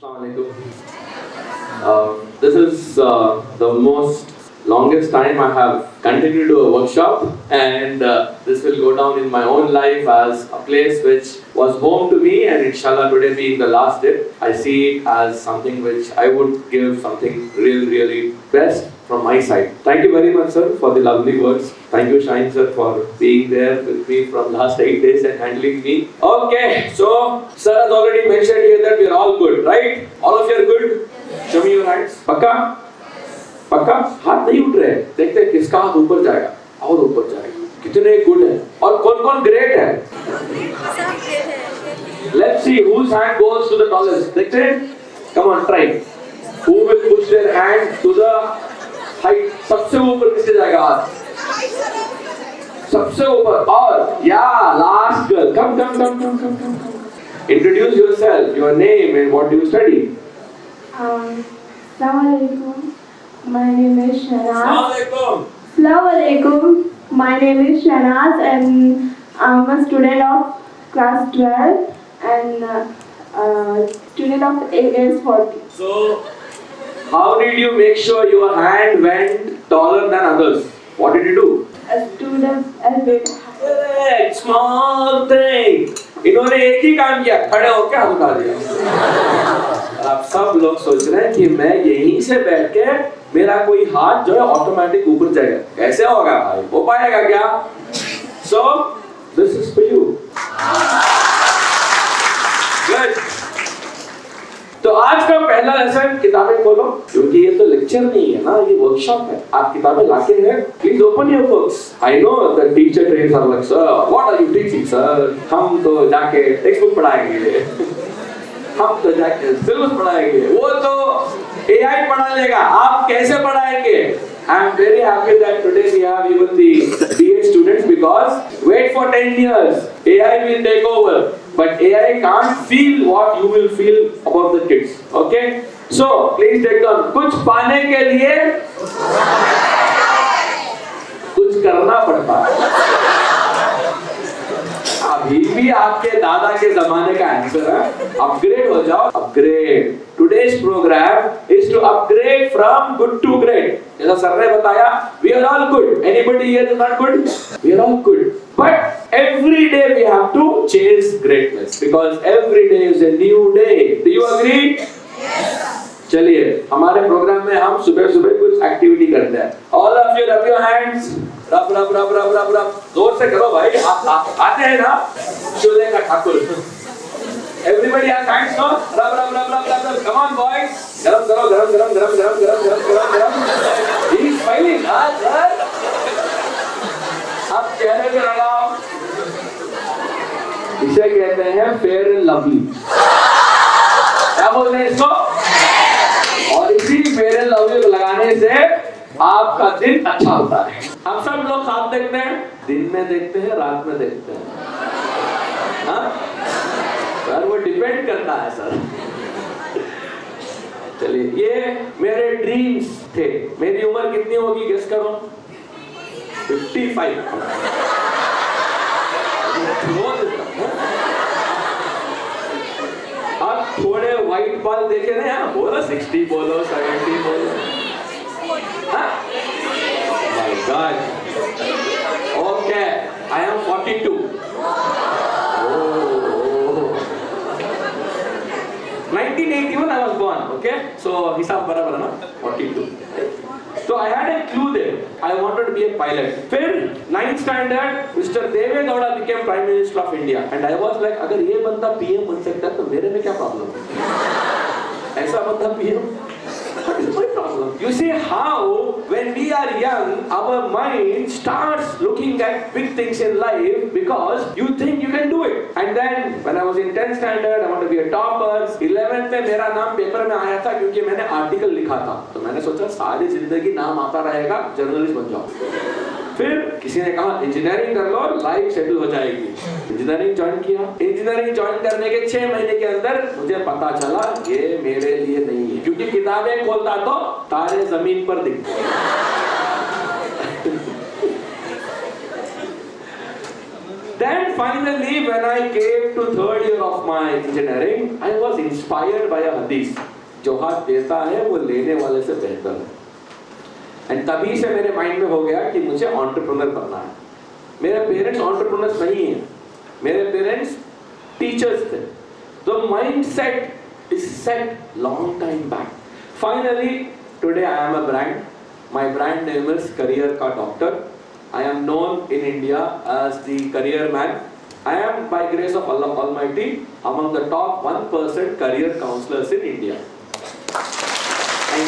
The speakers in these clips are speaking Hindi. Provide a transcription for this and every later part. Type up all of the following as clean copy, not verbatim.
Assalamualaikum. This is the most longest time I have continued to do a workshop, and this will go down in my own life as a place which was home to me, and inshallah today being the last day, I see it as something which I would give something really best from my side. Thank you very much, sir, for the lovely words. Thank you, Shine sir, for being there with me from last 8 days and handling me. Okay, so sir has already mentioned here that we are all good, right? All of you are good? Show me your hands. पक्का? पक्का? हाथ नहीं उठ रहे. देखते हैं किसका हाथ ऊपर जाएगा और ऊपर जाएगा. कितने गुड हैं और कौन-कौन ग्रेट है? Let's see whose hand goes to the tallest. देखते हैं? Come on, try. Who will push their hand to the height? सबसे ऊपर किससे जाएगा हाथ? सबसे ऊपर और last girl. Come. Introduce yourself, your name and what do you study? Assalamualaikum. My name is Shanaz. Assalamualaikum. Assalamualaikum. My name is Shanaz and I'm a student of class 12 and student of AS40. So, how did you make sure your hand went taller than others? What did you do? A student elevate. Correct, small thing. इन्होंने एक ही काम किया, खड़े होकर हाथ उठा दिया। और आप सब लोग सोच रहे हैं कि मैं यहीं से बैठ के मेरा कोई हाथ जो है ऑटोमेटिक ऊपर जाएगा। कैसे होगा भाई? हो पाएगा क्या? So, this is for you. Good. तो आज का पहला लेसन किताबें खोलो क्योंकि ये तो लेक्चर नहीं है ना, ये वर्कशॉप है। आप किताबें लाके हैं, please open your books. I know the teacher trainers are like sir what are you teaching sir, हम तो जाके टेक्स्ट बुक पढ़ाएंगे, हम तो जाके सिलेबस पढ़ाएंगे, वो तो एआई पढ़ा लेगा, आप कैसे पढ़ाएंगे? I am very happy that today we have even the BA students because wait for 10 years, AI will take over. But AI can't feel what you will feel about the kids. Okay? So, please take on. कुछ पाने के लिए कुछ करना पड़ता है. अभी भी आपके दादा के जमाने का आंसर है अपग्रेड हो जाओ. Upgrade. Today's program is to upgrade from good to great. जैसा सर ने बताया, we are all good. Anybody here is not good? We are all good. But every day we have to chase greatness because every day is a new day. Do you agree? Yes. चलिए, हमारे प्रोग्राम में हम सुबह कुछ एक्टिविटी करते हैं. All of you rub your hands. रब. जोर से करो भाई. आते हैं ना? शोले का Thakur. Everybody has hands, no? Rub. Come on, boys. गरम. He's smiling, sir. अब चेहरे पे लगाओ. इसे कहते हैं फेयर एंड लवली. क्या बोलते हैं इसको? और इसी फेयर एंड लवली को लगाने से आपका दिन अच्छा होता है. हम सब लोग साथ देखते हैं, दिन में देखते हैं, रात में देखते हैं. हाँ? सर वो डिपेंड करता है सर. चलिए, ये मेरे ड्रीम्स थे. मेरी उम्र कितनी होगी गेस करो? 55. अब थोड़े व्हाइट बाल देखे ना यार, बोलो 60 बोलो 70 बोलो. हाँ? My God. Okay, I am 42. 1981 I was born, okay? So हिसाब बराबर है ना? 42. So I had a clue there. I wanted to be a pilot. फिर 9th standard, Mr. Deve Gowda became Prime Minister of India, and I was like, अगर ये बंदा PM बन सकता है तो मेरे में क्या प्रॉब्लम है? ऐसा बंदा PM? What is my problem? You see how when we are young, our mind starts looking at big things in life because you think you can do it. And then when I was in 10th standard, I wanted to be a topper. 11th में मेरा नाम पेपर में आया था क्योंकि मैंने आर्टिकल लिखा था. तो मैंने सोचा सारी जिंदगी नाम आता रहेगा, जर्नलिस्ट बन जाओ. फिर किसी ने कहा इंजीनियरिंग कर लो, लाइफ सेटल हो जाएगी. इंजीनियरिंग ज्वाइन किया. इंजीनियरिंग ज्वाइन करने के 6 महीने के अंदर मुझे पता चला ये मेरे लिए नहीं है क्योंकि किताबें खोलता तो तारे जमीन पर दिखते. Then finally, when I came to third year of my engineering, I was inspired by a hadith. जो हाथ देता है वो लेने वाले से बेहतर है। And तभी से मेरे माइंड में हो गया कि मुझे एंटरप्रेन्योर बनना है। मेरे पेरेंट्स एंटरप्रेन्योर्स नहीं हैं, मेरे पेरेंट्स टीचर्स थे। The mindset is set long time back. Finally, today I am a brand. My brand name is Career Ka Doctor. I am known in India as the career man. I am, by grace of Allah Almighty, among the top 1% career counselors in India. And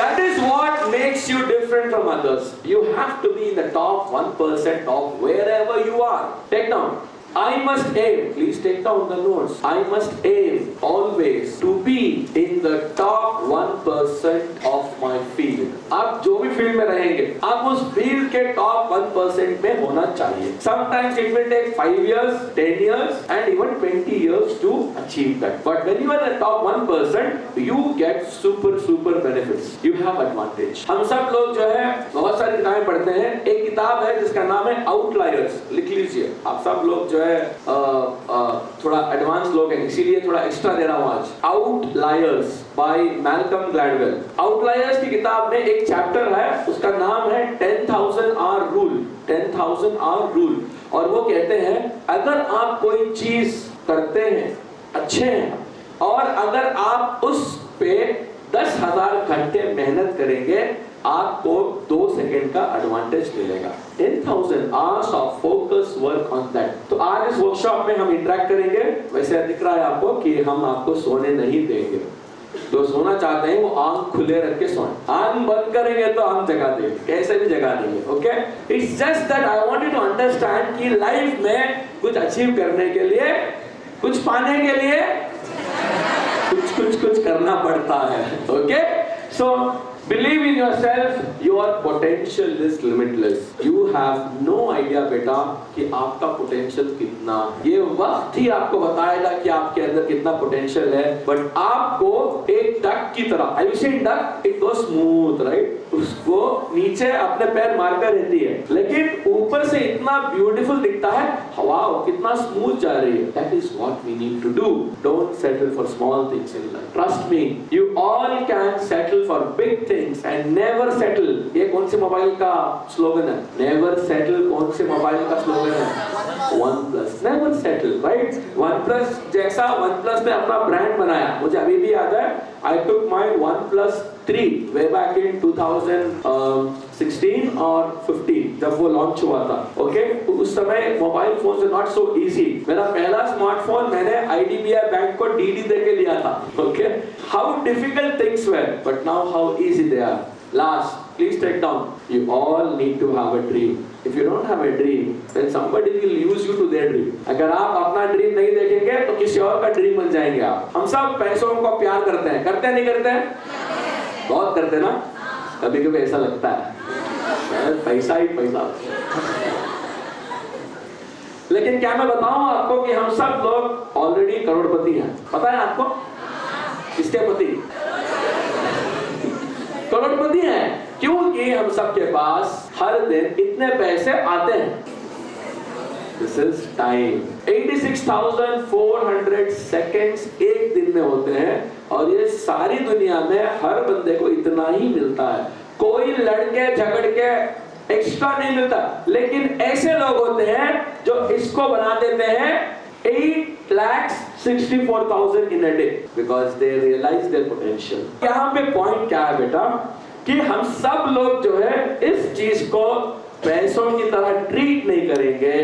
that is what makes you different from others. You have to be in the top 1% of wherever you are. Take down. I must aim, please take down the notes. I must aim always to be in the top 1% of my field. आप जो भी फील्ड में रहेंगे, आप उस फील्ड के टॉप 1% में होना चाहिए. Sometimes it will take 5 years, 10 years, and even 20 years to achieve that. But when you are the top 1%, you get super benefits. You have advantage. हम सब लोग जो है बहुत सारी किताबें पढ़ते हैं. एक किताब है जिसका नाम है Outliers. लिख लीजिए. आप सब लोग जो थोड़ा एडवांस लोग हैं, इसीलिए थोड़ा एक्स्ट्रा दे रहा हूं आज. Outliers by Malcolm Gladwell. Outliers की किताब में एक चैप्टर है, उसका नाम है 10,000 आवर रूल. 10,000 our rule. और वो कहते हैं अगर आप कोई चीज करते हैं, अच्छे हैं, और अगर आप उस पे 10,000 घंटे मेहनत करेंगे, आपको 2 सेकंड का एडवांटेज मिलेगा. 10,000 hours of focus work on that. तो आज इस वर्कशॉप में हम इंटरेक्ट करेंगे. वैसे दिख रहा है आपको कि हम आपको सोने नहीं देंगे. जो सोना चाहते हैं वो आंख खुले रख के सोएं. आंख बंद करेंगे तो हम जगा देंगे, कैसे भी जगा देंगे. Okay, it's just that I want you to understand कि लाइफ में कुछ अचीव करने के लिए, कुछ पाने के लिए कुछ करना पड़ता है. Okay, so believe in yourself. Your potential is limitless. You have no idea बेटा कि आपका पोटेंशियल कितना. ये वक्त ही आपको बताएगा कि आपके अंदर कितना पोटेंशियल है. बट आपको एक डक की तरह, I will say duck, it goes smooth, right. उसको नीचे अपने पैर मारकर रहती है, लेकिन ऊपर से इतना ब्यूटीफुल दिखता है. वाओ, कितना स्मूथ जा रही है. That is what we need to do. Don't settle for small things in life. Trust me, you all can settle for big things and never settle. ये कौन से मोबाइल का स्लोगन है? Never settle कौन से मोबाइल का स्लोगन है? OnePlus. Never settle, right? OnePlus जैसा OnePlus ने अपना ब्रांड बनाया, मुझे अभी भी याद है. I took my OnePlus 3 way back in 2016 और 15 जब वो लॉन्च हुआ था. ओके, उस समय मोबाइल फोन से नॉट सो इजी. मेरा पहला स्मार्टफोन मैंने IDBI बैंक को DD दे के लिया था. Okay, how difficult things were, but now how easy they are. Last, please take down. You all need to have a dream. If you don't have a dream, then somebody will use you to their dream. अगर आप अपना ड्रीम नहीं देखेंगे तो किसी और का ड्रीम बन जाएंगे आप. हम सब पैसों को प्यार करते हैं, करते हैं नहीं करते हैं? बहुत करते हैं ना. कभी कभी ऐसा लगता है पैसा ही पैसा. लेकिन क्या मैं बताऊं आपको कि हम सब लोग ऑलरेडी करोड़पति हैं. पता है आपको? किसके पति? करोड़पति हैं. क्योंकि हम सबके पास हर दिन इतने पैसे आते हैं. This is time. 86,400 seconds एक दिन में होते हैं, और ये सारी दुनिया में हर बंदे को इतना ही मिलता है. कोई लड़के झगड़ के एक्स्ट्रा नहीं मिलता. लेकिन ऐसे लोग होते हैं जो इसको बना देते हैं 8,64,000 in a day because they realize their potential. यहाँ पे पॉइंट क्या है बेटा कि हम सब लोग जो है इस चीज को पैसों की तरह ट्रीट नहीं करेंगे.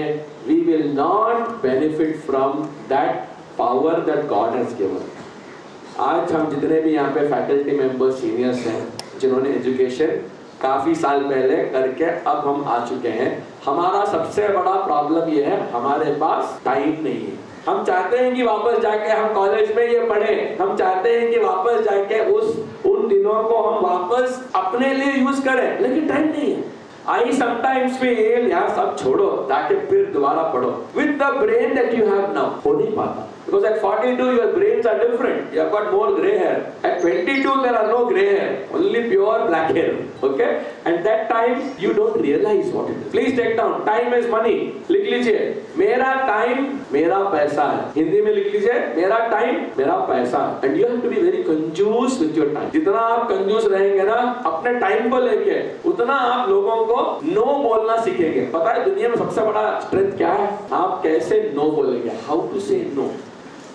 We will not benefit from that power that God has given. आज हम जितने भी यहाँ पे फैकल्टी मेंबर्स, सीनियर्स हैं, जिन्होंने एजुकेशन काफी साल पहले करके अब हम आ चुके हैं, हमारा सबसे बड़ा प्रॉब्लम ये है, हमारे पास टाइम नहीं है. हम चाहते हैं कि वापस जाके हम कॉलेज में ये पढ़ें. हम चाहते हैं कि वापस जाके उन दिनों को हम वापस अपने लिए यूज करें, लेकिन टाइम नहीं है. I sometimes feel यार सब छोड़ो, जाके फिर दोबारा पढ़ो. With the brain that you have now, हो नहीं पाता. Because at 42 your brains are different. You have got more gray hair. At 22 there are no gray hair, only pure black hair. Okay? And that time you don't realize what it is. Please take down. Time is money. लिख लीजिए. मेरा time मेरा पैसा है. हिंदी में लिख लीजिए. मेरा time मेरा पैसा है. And you have to be very कंजूस with your time. जितना आप कंजूस रहेंगे ना अपने टाइम को लेके, उतना आप लोगों को नो बोलना सीखेंगे. पता है दुनिया में सबसे बड़ा स्ट्रेंथ क्या है? आप कैसे नो बोलेंगे. How to say no.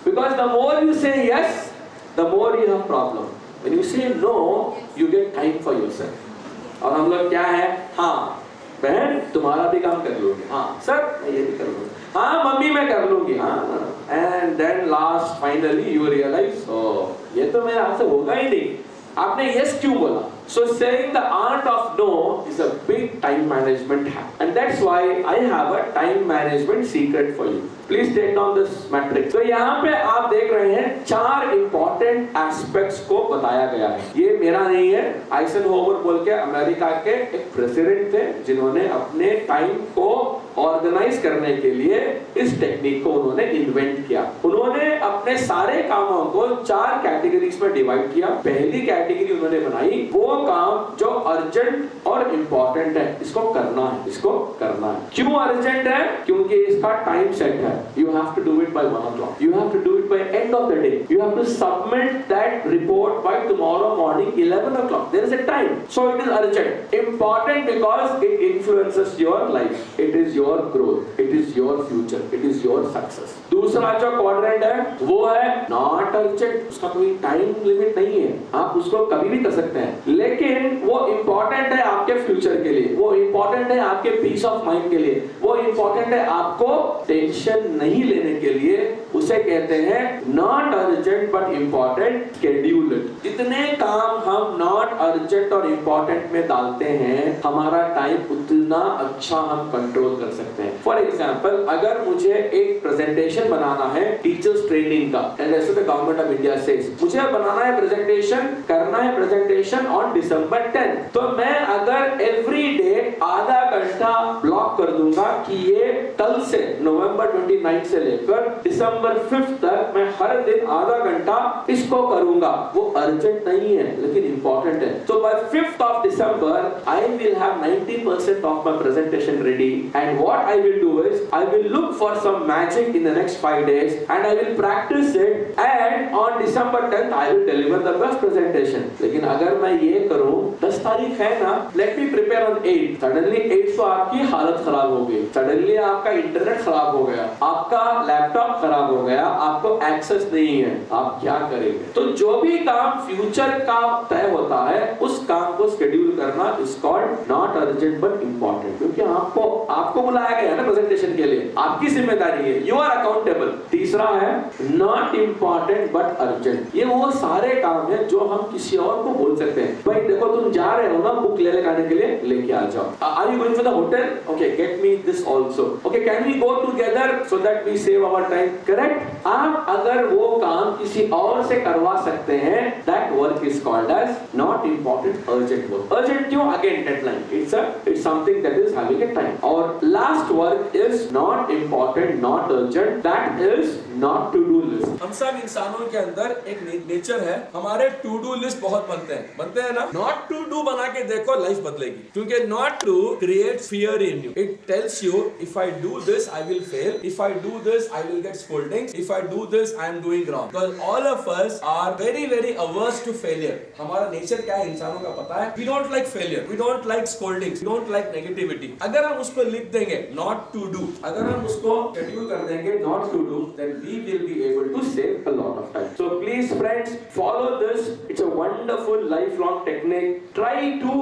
Because the more you say yes, the more you have problem. When you say no, you get time for yourself. और हम लोग क्या है? हाँ बहन तुम्हारा भी काम कर लूंगी. हाँ सर मैं ये भी कर लूंगी. हाँ मम्मी मैं कर लूंगी. हाँ. And then last finally you realize, oh ये तो मेरे हाथ से होगा ही नहीं. आपने yes क्यों बोला? So saying the art of no is a big time management hack, and that's why I have a time management secret for you. Please take down this matrix. तो यहाँ पे आप देख रहे हैं 4 important aspects को बताया गया है. ये मेरा नहीं है. आइजनहोवर बोल के अमेरिका के एक प्रेसिडेंट थे जिन्होंने अपने टाइम को ऑर्गेनाइज करने के लिए इस टेक्निक को उन्होंने इन्वेंट किया. उन्होंने अपने सारे कामों को 4 कैटेगरीज में डिवाइड किया. पहली कैटेगरी उन्होंने बनाई वो काम जो अर्जेंट और इम्पोर्टेंट है, इसको करना है, इसको करना है. क्यों अर्जेंट है? क्योंकि इसका टाइम सेट है. You have to do it by 1 o'clock. You have to do it by end of the day. You have to submit that report by tomorrow morning 11 o'clock. There is a time. So it is urgent. Important because it influences your life. It is your growth. It is your future. It is your success. दूसरा जो क्वाड्रेंट है वो है नॉट अर्जेंट. उसका कोई टाइम लिमिट नहीं है. आप उसको कभी भी कर सकते हैं, लेकिन वो इंपॉर्टेंट है आपके फ्यूचर के लिए, वो इंपॉर्टेंट है आपके पीस ऑफ माइंड के लिए, वो इंपॉर्टेंट है आपको टेंशन नहीं लेने के लिए. उसे कहते हैं not urgent but important scheduled. जितने काम हम नॉट अर्जेंट और इंपॉर्टेंट में डालते हैं हमारा टाइम उतना अच्छा हम कंट्रोल कर सकते हैं. फॉर एग्जांपल अगर मुझे एक प्रेजेंटेशन बनाना है टीचर्स ट्रेनिंग का, एंड ऐसे the government of India says मुझे बनाना है प्रेजेंटेशन, करना है प्रेजेंटेशन ऑन December 10, तो मैं अगर एवरी डे आधा घंटा ब्लॉक कर दूंगा कि ये कल से नवंबर 29 से लेकर दिसंबर 5 तक मैं हर दिन आधा घंटा इसको करूंगा, वो अर्जेंट नहीं है लेकिन इंपॉर्टेंट है. तो by 5th of December I will have 90% of my presentation ready, and what I will do is I will look for some magic in the next 5 days and I will practice it, and on December 10th I will deliver the best presentation. लेकिन अगर मैं ये करूं 10 तारीख है ना, let me prepare on 8, suddenly 8 तो आपकी हालत खराब हो गई, सडनली आपका इंटरनेट खराब हो गया, आपका लैपटॉप खराब हो गया, आपको एक्सेस नहीं है, आप क्या करेंगे? तो जो भी काम फ्यूचर का तय होता है उस काम को शेड्यूल करना is called not urgent but important. क्योंकि आपको बुलाया गया है ना प्रेजेंटेशन के लिए, आपकी जिम्मेदारी है, यू आर अकाउंटेबल. तीसरा है नॉट इंपॉर्टेंट बट अर्जेंट. ये वो सारे काम है जो हम किसी और को बोल सकते हैं. भाई देखो तुम जा रहे हो ना बुक ले लेने के लिए, लेके आ जाओ. Are you going for the hotel? Okay get me this also. Okay can we go together so that we save our time? Correct. आप अगर वो काम किसी और से करवा सकते हैं that work is called as not important urgent work. Urgent क्यों? Again deadline. It's something that is having a time. और last work is not important not urgent, that is not to do list. हम सब इंसानों के अंदर एक नेचर है, हमारे टू डू लिस्ट बहुत बनते हैं ना. नॉट टू डू बना के देखो लाइफ बदलेगी, क्योंकि not to creates fear in you. It tells you if I do this I will fail, if I do this I will get scoldings, if I do this I am doing wrong. Because all of us are very very averse to failure. हमारा नेचर क्या है इंसानों का पता है. We don't like failure, we don't like scoldings, we don't like negativity. अगर हम उसको लिख देंगे नॉट टू डू, अगर हम उसको शेड्यूल कर देंगे not to do, then we will be able to save a lot of time. So please friends follow this. It's a wonderful lifelong technique. Try to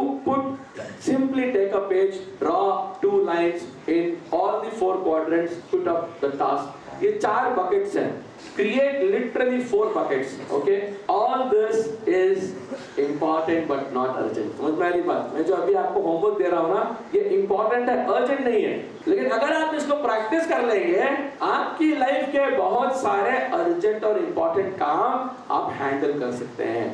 simply take a page, draw 2 lines in all the 4 quadrants, put up the task. ये 4 buckets हैं. Create literally 4 buckets. Okay? All this is important but not urgent. समझ में आ रही बात? मैं जो अभी आपको होमवर्क दे रहा हूँ ना, ये important है, urgent नहीं है. लेकिन अगर आप इसको प्रैक्टिस कर लेंगे, आपकी लाइफ के बहुत सारे अर्जेंट और इंपॉर्टेंट काम आप हैंडल कर सकते हैं.